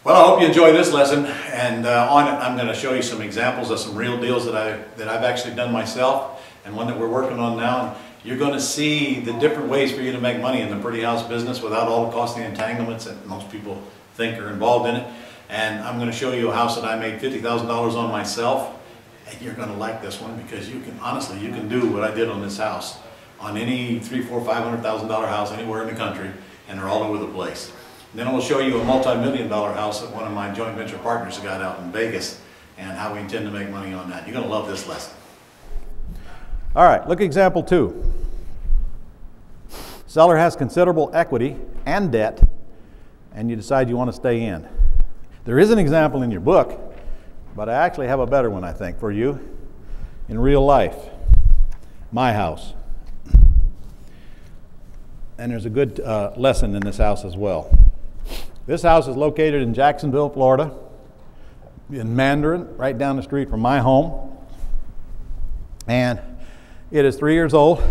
Well, I hope you enjoy this lesson, and on it I'm going to show you some examples of some real deals that I've actually done myself, and one that we're working on now. And you're going to see the different ways for you to make money in the pretty house business without all the costly entanglements that most people think are involved in it. And I'm going to show you a house that I made $50,000 on myself, and you're going to like this one because you can honestly do what I did on this house on any $300,000, $400,000, $500,000 house anywhere in the country, and they're all over the place. Then I will show you a multi-million-dollar house that one of my joint venture partners got out in Vegas and how we intend to make money on that. You're going to love this lesson. All right, look at example 2. Seller has considerable equity and debt, and you decide you want to stay in. There is an example in your book, but I actually have a better one, I think, for you in real life. My house. And there's a good lesson in this house as well. This house is located in Jacksonville, Florida, in Mandarin, right down the street from my home. And it is 3 years old.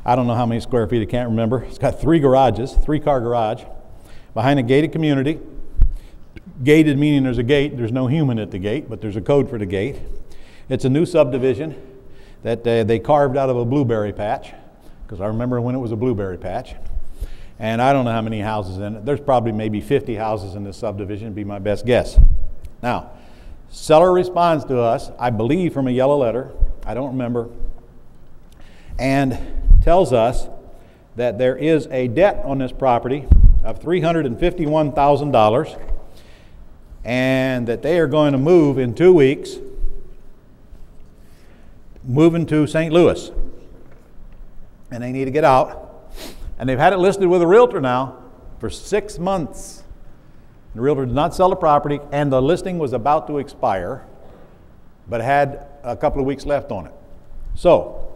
I don't know how many square feet, I can't remember. It's got 3 garages, 3-car garage, behind a gated community. Gated meaning there's a gate, there's no human at the gate, but there's a code for the gate. It's a new subdivision that they carved out of a blueberry patch, because I remember when it was a blueberry patch. And I don't know how many houses in it. There's probably maybe 50 houses in this subdivision, would be my best guess. Now, seller responds to us, I believe from a yellow letter, I don't remember, and tells us that there is a debt on this property of $351,000 and that they are going to move in 2 weeks, moving to St. Louis. And they need to get out. And they've had it listed with a realtor now for 6 months. The realtor did not sell the property, and the listing was about to expire, but had a couple of weeks left on it. So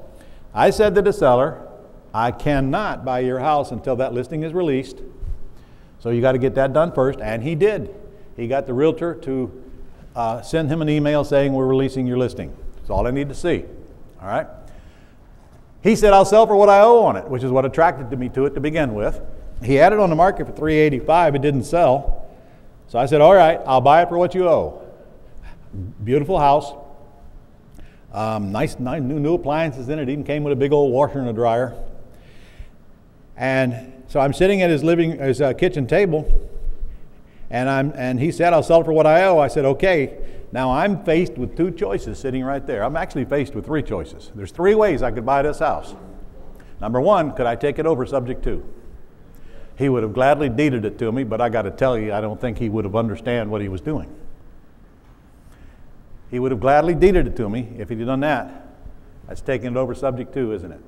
I said to the seller, I cannot buy your house until that listing is released. So you got to get that done first, and he did. He got the realtor to send him an email saying we're releasing your listing. That's all I need to see. All right. He said, I'll sell for what I owe on it, which is what attracted me to it to begin with. He had it on the market for $385. It didn't sell. So I said, all right, I'll buy it for what you owe. Beautiful house. Nice new appliances in it. Even came with a big old washer and a dryer. And so I'm sitting at his kitchen table, and he said, I'll sell it for what I owe. I said, okay. Now I'm faced with 2 choices sitting right there. I'm actually faced with 3 choices. There's 3 ways I could buy this house. Number 1, could I take it over subject to? He would have gladly deeded it to me, but I got to tell you, I don't think he would have understand what he was doing. He would have gladly deeded it to me if he'd done that. That's taking it over subject to, isn't it?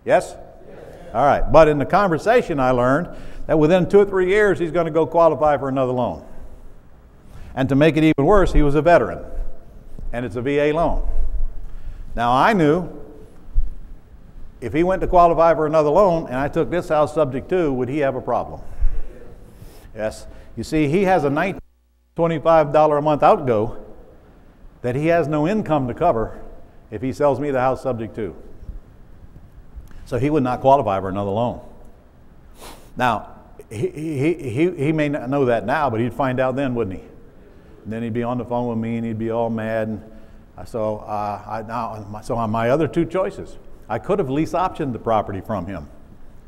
Yes? All right. But in the conversation I learned that within 2 or 3 years he's going to go qualify for another loan. And to make it even worse, he was a veteran, and it's a VA loan. Now I knew if he went to qualify for another loan and I took this house subject to, would he have a problem? Yes. You see, he has a $25 a month outgo that he has no income to cover if he sells me the house subject to. So he would not qualify for another loan. Now, he may not know that now, but he'd find out then, wouldn't he? And then he'd be on the phone with me and he'd be all mad. And so on my other 2 choices, I could have lease optioned the property from him,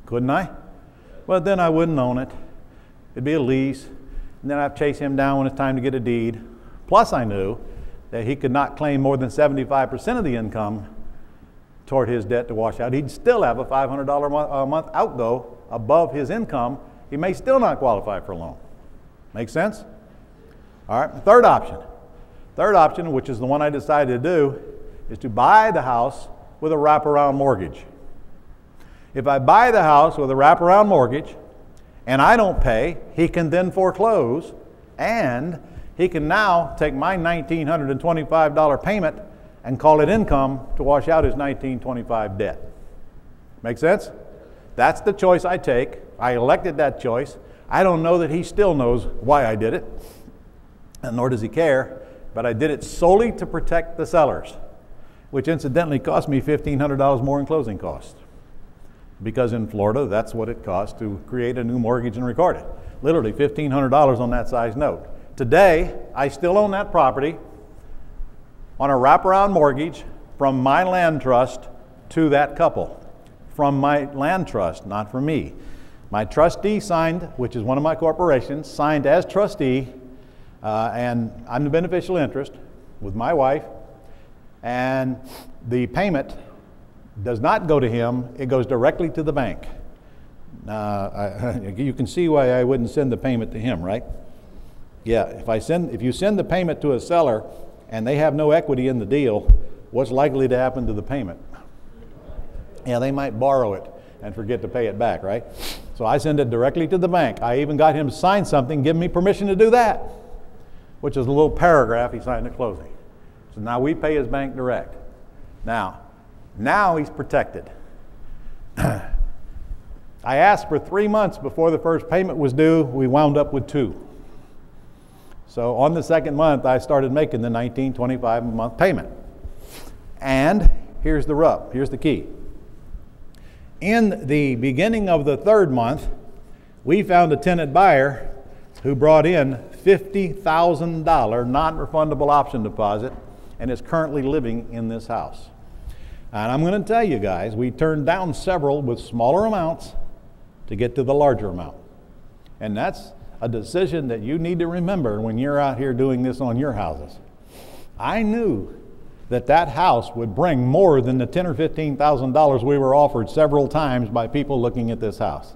couldn't I? But then I wouldn't own it. It'd be a lease, and then I'd chase him down when it's time to get a deed. Plus I knew that he could not claim more than 75% of the income toward his debt to wash out. He'd still have a $500 a month outgo above his income. He may still not qualify for a loan. Make sense? All right, third option, which is the one I decided to do, is to buy the house with a wraparound mortgage. If I buy the house with a wraparound mortgage and I don't pay, he can then foreclose, and he can now take my $1,925 payment and call it income to wash out his $1,925 debt. Make sense? That's the choice I take. I elected that choice. I don't know that he still knows why I did it, and nor does he care, but I did it solely to protect the sellers, which incidentally cost me $1,500 more in closing costs. because in Florida, that's what it costs to create a new mortgage and record it. Literally $1,500 on that size note. Today, I still own that property on a wraparound mortgage from my land trust to that couple. From my land trust, not from me. My trustee signed, which is one of my corporations, signed as trustee, and I'm the beneficial interest with my wife, and the payment does not go to him, it goes directly to the bank. You can see why I wouldn't send the payment to him, right? Yeah, if you send the payment to a seller and they have no equity in the deal, what's likely to happen to the payment? Yeah, they might borrow it and forget to pay it back, right? So I send it directly to the bank. I even got him to sign something giving me permission to do that, which is a little paragraph he signed at closing. So now we pay his bank direct. Now he's protected. I asked for 3 months before the first payment was due. We wound up with 2. So on the second month, I started making the $19.25 a month payment. And here's the rub, here's the key. In the beginning of the third month, we found a tenant buyer who brought in $50,000 non-refundable option deposit and is currently living in this house. And I'm going to tell you guys, we turned down several with smaller amounts to get to the larger amount. And that's a decision that you need to remember when you're out here doing this on your houses. I knew that house would bring more than the $10,000 or $15,000 we were offered several times by people looking at this house.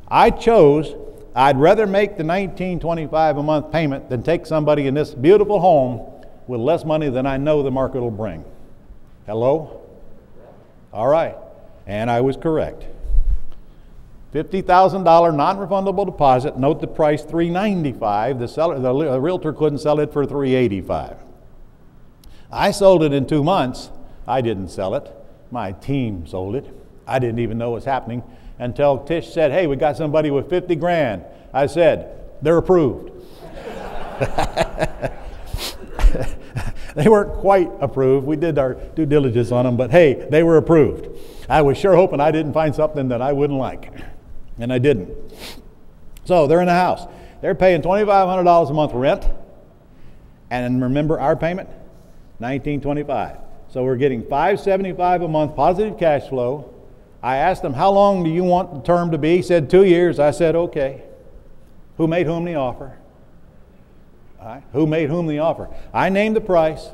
I chose I'd rather make the $19.25 a month payment than take somebody in this beautiful home with less money than I know the market will bring. Hello? All right. And I was correct. $50,000 non-refundable deposit. Note the price, $395. The realtor couldn't sell it for $385. I sold it in 2 months. I didn't sell it. My team sold it. I didn't even know it was happening until Tish said, "Hey, we got somebody with 50 grand." I said, "They're approved." They weren't quite approved. We did our due diligence on them, but hey, they were approved. I was sure hoping I didn't find something that I wouldn't like, and I didn't. So they're in the house. They're paying $2,500 a month rent, and remember our payment? $19.25. So we're getting $575 a month positive cash flow. I asked them, "How long do you want the term to be?" He said 2 years. I said, "Okay." Who made whom the offer? All right. Who made whom the offer? I named the price.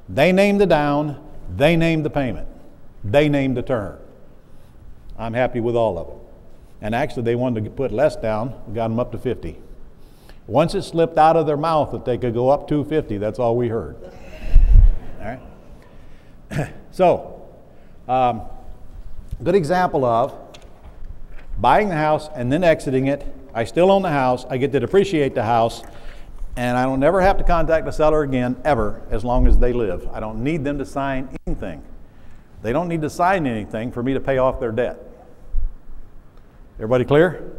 They named the down. They named the payment. They named the term. I'm happy with all of them. And actually, they wanted to put less down. We got them up to 50. Once it slipped out of their mouth that they could go up to 50, that's all we heard. All right. So, good example of buying the house and then exiting it. I still own the house. I get to depreciate the house, and I don't never have to contact the seller again, ever, as long as they live. I don't need them to sign anything. They don't need to sign anything for me to pay off their debt. Everybody clear?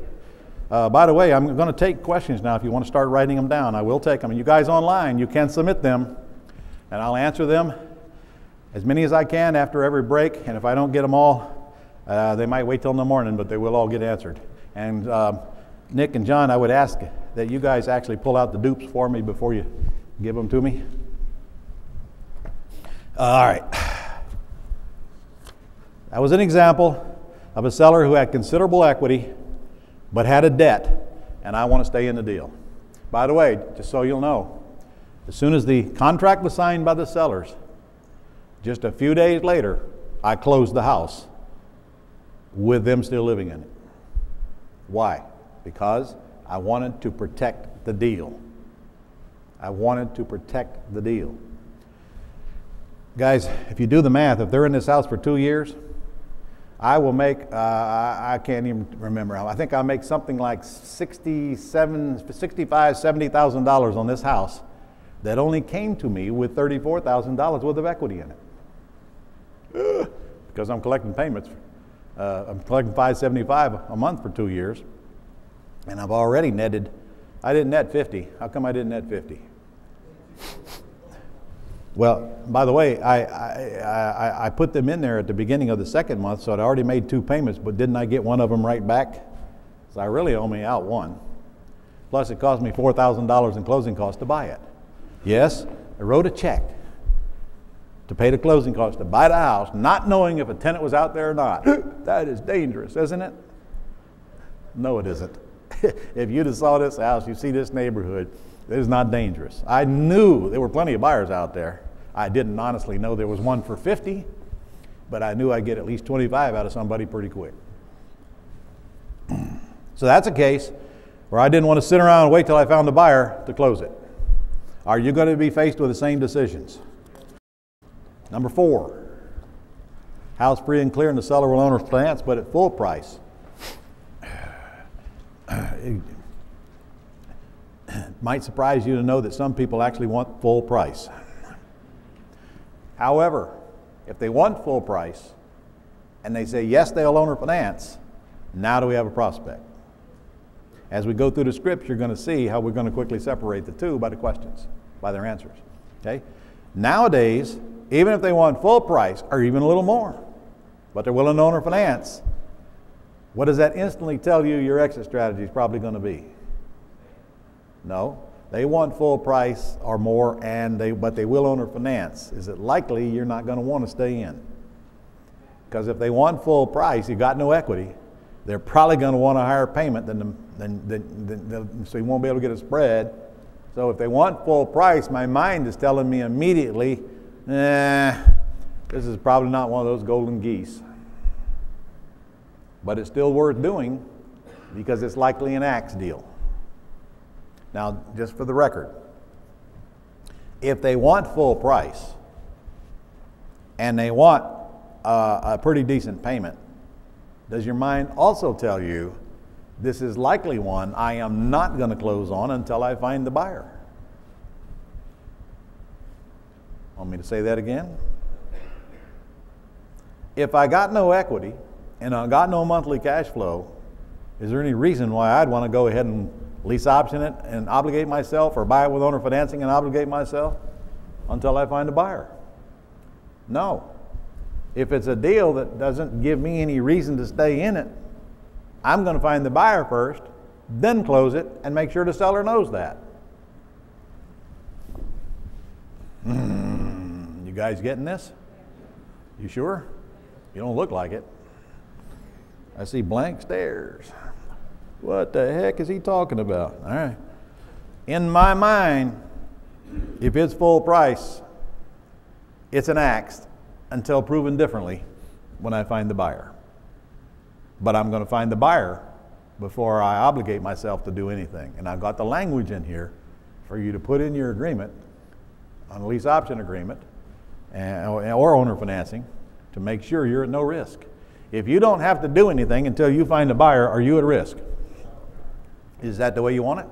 By the way, I'm going to take questions now. If you want to start writing them down, I will take them. And you guys online, you can submit them, and I'll answer them as many as I can after every break. And if I don't get them all, they might wait till in the morning, but they will all get answered. And Nick and John, I would ask that you guys actually pull out the dupes for me before you give them to me. All right. That was an example of a seller who had considerable equity but had a debt, and I want to stay in the deal. By the way, just so you'll know, as soon as the contract was signed by the sellers, just a few days later, I closed the house with them still living in it. Why? Because I wanted to protect the deal. I wanted to protect the deal. Guys, if you do the math, if they're in this house for 2 years, I will make, I can't even remember how, I think I'll make something like $65,000, $70,000 on this house that only came to me with $34,000 worth of equity in it. Because I'm collecting payments. I'm collecting $575 a month for 2 years. And I've already netted, I didn't net 50. How come I didn't net 50? Well, by the way, I put them in there at the beginning of the second month, so I'd already made 2 payments, but didn't I get one of them right back? So I really only out one. Plus it cost me $4,000 in closing costs to buy it. Yes, I wrote a check to pay the closing costs to buy the house, not knowing if a tenant was out there or not. That is dangerous, isn't it? No, it isn't. If you'd have saw this house, you see this neighborhood, it is not dangerous. I knew there were plenty of buyers out there. I didn't honestly know there was one for 50, but I knew I'd get at least 25 out of somebody pretty quick. So that's a case where I didn't want to sit around and wait till I found the buyer to close it. Are you going to be faced with the same decisions? Number 4, house free and clear and the seller will own finance, but at full price. It might surprise you to know that some people actually want full price. However, if they want full price and they say yes, they'll own or finance, now do we have a prospect? As we go through the scripts, you're going to see how we're going to quickly separate the two by the questions, by their answers. Okay? Nowadays, even if they want full price or even a little more, but they're willing to own or finance, what does that instantly tell you your exit strategy is probably going to be? No, they want full price or more, but they will own or finance. Is it likely you're not going to want to stay in? Because if they want full price, you got no equity, they're probably going to want a higher payment so you won't be able to get a spread. So if they want full price, my mind is telling me immediately, this is probably not one of those golden geese. But it's still worth doing because it's likely an axe deal. Now, just for the record, if they want full price and they want a pretty decent payment, does your mind also tell you this is likely one I am not going to close on until I find the buyer? Want me to say that again? If I got no equity and I got no monthly cash flow, is there any reason why I'd want to go ahead and lease option it and obligate myself, or buy it with owner financing and obligate myself until I find a buyer? No. If it's a deal that doesn't give me any reason to stay in it, I'm going to find the buyer first, then close it, and make sure the seller knows that. You guys getting this? You sure? You don't look like it. I see blank stares. What the heck is he talking about? All right. In my mind, if it's full price, it's an axe until proven differently when I find the buyer. But I'm going to find the buyer before I obligate myself to do anything. And I've got the language in here for you to put in your agreement, on a lease option agreement, or owner financing, to make sure you're at no risk. If you don't have to do anything until you find a buyer, are you at risk? Is that the way you want it?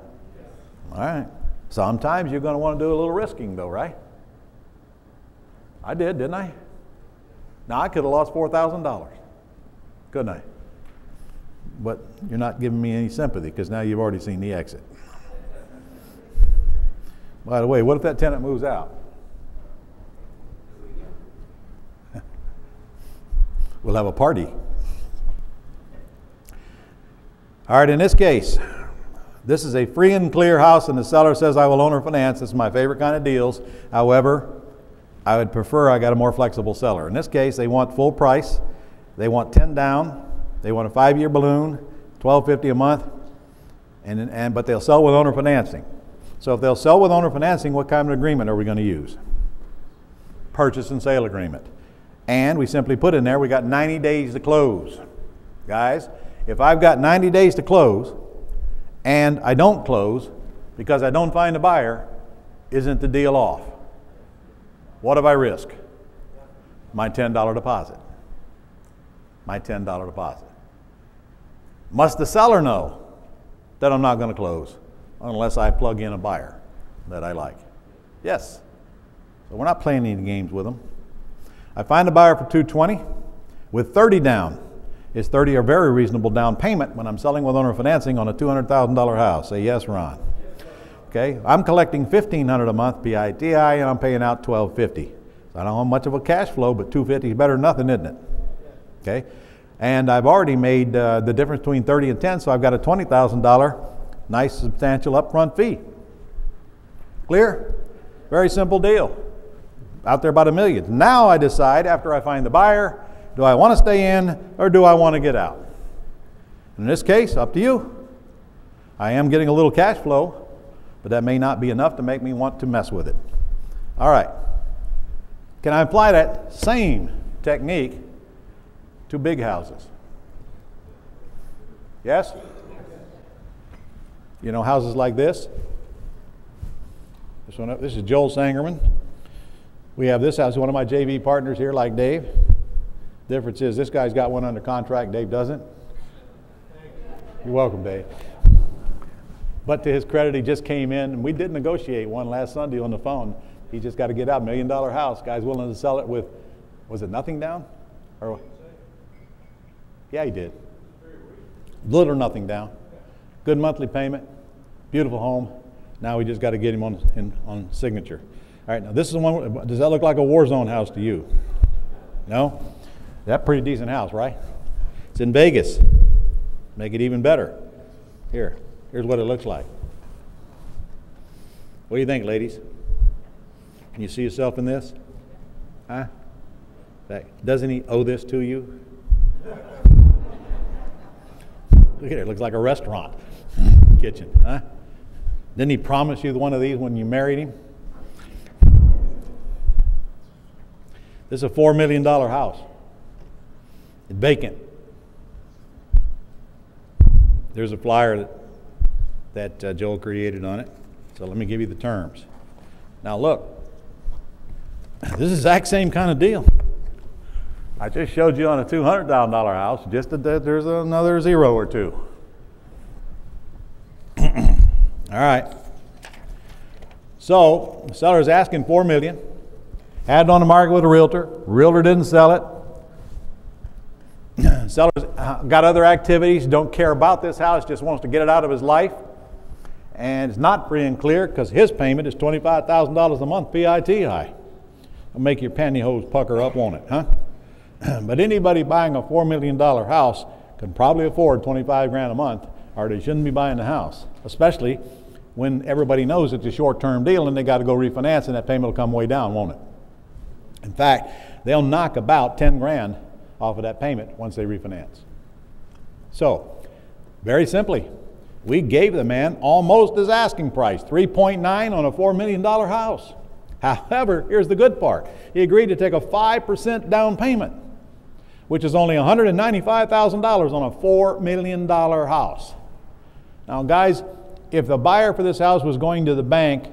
All right. Sometimes you're going to want to do a little risking though, right? I did, didn't I? Now I could have lost $4,000, couldn't I? But you're not giving me any sympathy because now you've already seen the exit. By the way, what if that tenant moves out? We'll have a party. All right, in this case, this is a free and clear house and the seller says I will own or finance. This is my favorite kind of deals. However, I would prefer I got a more flexible seller. In this case, they want full price. They want 10 down. They want a 5-year balloon, $1,250 a month, but they'll sell with owner financing. So if they'll sell with owner financing, what kind of agreement are we going to use? Purchase and sale agreement. And we simply put in there, we got 90 days to close. Guys, if I've got 90 days to close and I don't close because I don't find a buyer, isn't the deal off? What have I risked? My $10 deposit. My $10 deposit. Must the seller know that I'm not going to close unless I plug in a buyer that I like? Yes. So we're not playing any games with them. I find a buyer for $220 with 30 down. Is 30 a very reasonable down payment when I'm selling with owner financing on a $200,000 house? Say yes, Ron. Okay, I'm collecting $1,500 a month PITI, and I'm paying out $1,250. So I don't have much of a cash flow, but $250 is better than nothing, isn't it? Okay, and I've already made the difference between 30 and 10, so I've got a $20,000 nice substantial upfront fee. Clear? Very simple deal. Out there about $1 million. Now I decide, after I find the buyer, do I want to stay in or do I want to get out? In this case, up to you. I am getting a little cash flow, but that may not be enough to make me want to mess with it. All right. Can I apply that same technique to big houses? Yes? You know, houses like this. This is Joel Sangerman. We have this house, one of my JV partners here, like Dave. Difference is this guy's got one under contract, Dave doesn't. You're welcome, Dave. But to his credit, he just came in, and we did negotiate one last Sunday on the phone. He just got to get out, $1 million house. Guy's willing to sell it with, was it nothing down? Or, yeah, he did. Little or nothing down. Good monthly payment, beautiful home. Now we just got to get him on signature. All right, now this is the one, does that look like a war zone house to you? No? That's a pretty decent house, right? It's in Vegas. Make it even better. Here's what it looks like. What do you think, ladies? Can you see yourself in this? Huh? Doesn't he owe this to you? Look at it, it looks like a restaurant kitchen, huh? Didn't he promise you one of these when you married him? This is a $4 million house. It's vacant. There's a flyer that Joel created on it. So let me give you the terms. Now look, this is the exact same kind of deal. I just showed you on a $200,000 house, just that there's another zero or two. All right. So the seller's asking $4 million. Had it on the market with a realtor. Realtor didn't sell it. Seller's got other activities, don't care about this house, just wants to get it out of his life. And it's not free and clear because his payment is $25,000 a month PITI. It'll make your pantyhose pucker up, won't it, huh? But anybody buying a $4 million house can probably afford $25,000 a month, or they shouldn't be buying the house, especially when everybody knows it's a short-term deal and they got to go refinance and that payment will come way down, won't it? In fact, they'll knock about $10,000 off of that payment once they refinance. So, very simply, we gave the man almost his asking price, $3.9 on a $4 million house. However, here's the good part. He agreed to take a 5% down payment, which is only $195,000 on a $4 million house. Now, guys, if the buyer for this house was going to the bank,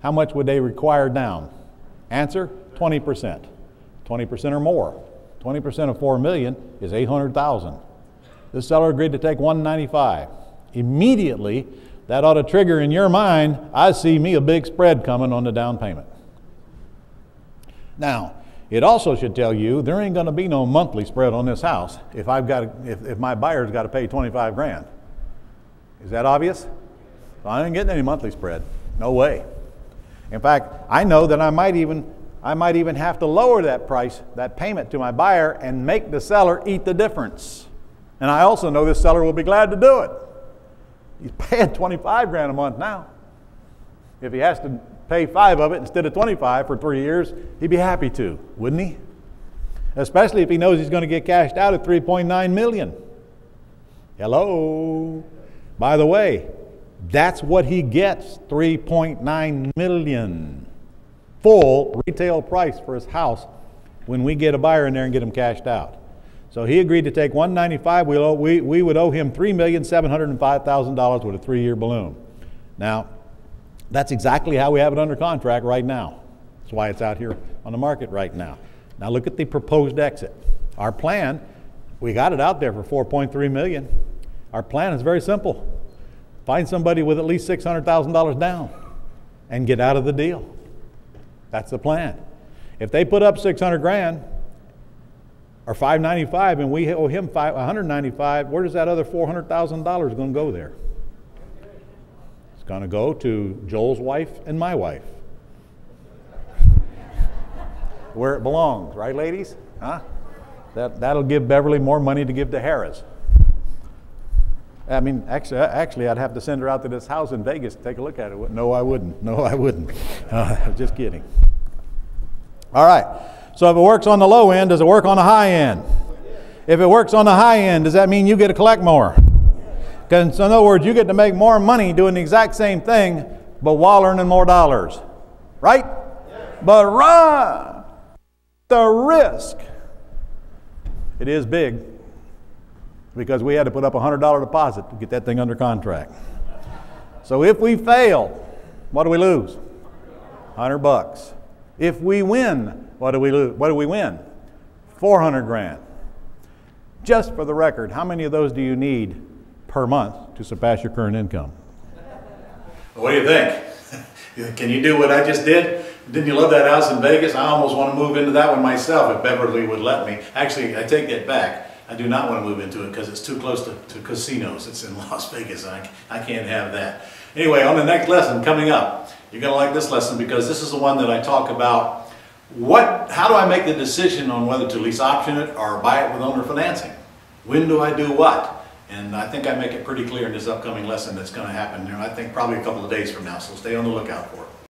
how much would they require down? Answer, 20%. 20% or more. 20% of $4 million is $800,000. This seller agreed to take $195,000. Immediately, that ought to trigger in your mind, I see me a big spread coming on the down payment. Now, it also should tell you there ain't going to be no monthly spread on this house if my buyer's got to pay $25,000. Is that obvious? So I ain't getting any monthly spread. No way. In fact, I know that I might even have to lower that price, that payment to my buyer, and make the seller eat the difference. And I also know this seller will be glad to do it. He's paying $25,000 a month now. If he has to pay 5 of it instead of 25 for 3 years, he'd be happy to, wouldn't he? Especially if he knows he's going to get cashed out at $3.9 million. Hello? By the way, that's what he gets, $3.9 million. Full retail price for his house when we get a buyer in there and get him cashed out. So he agreed to take $195,000. We would owe him $3,705,000 with a 3-year balloon. Now, that's exactly how we have it under contract right now. That's why it's out here on the market right now. Now look at the proposed exit. Our plan, we got it out there for $4.3 million. Our plan is very simple. Find somebody with at least $600,000 down and get out of the deal. That's the plan. If they put up $600,000 or $595,000 and we owe him $195,000, where does that other $400,000 going to go there? It's going to go to Joel's wife and my wife. Where it belongs, right, ladies? Huh? That'll give Beverly more money to give to Harris. I mean, actually, I'd have to send her out to this house in Vegas to take a look at it. No, I wouldn't. No, I wouldn't. Just kidding. All right. So if it works on the low end, does it work on the high end? If it works on the high end, does that mean you get to collect more? Because in other words, you get to make more money doing the exact same thing, but while earning more dollars. Right? But run the risk. It is big, because we had to put up a $100 deposit to get that thing under contract. So if we fail, what do we lose? $100. If we win, what do we lose? What do we win? 400 grand. Just for the record, how many of those do you need per month to surpass your current income? What do you think? Can you do what I just did? Didn't you love that house in Vegas? I almost want to move into that one myself if Beverly would let me. Actually, I take that back. I do not want to move into it because it's too close to casinos. It's in Las Vegas. I can't have that. Anyway, on the next lesson coming up, you're going to like this lesson because this is the one that I talk about. How do I make the decision on whether to lease option it or buy it with owner financing? When do I do what? And I think I make it pretty clear in this upcoming lesson that's going to happen, I think probably a couple of days from now, so stay on the lookout for it.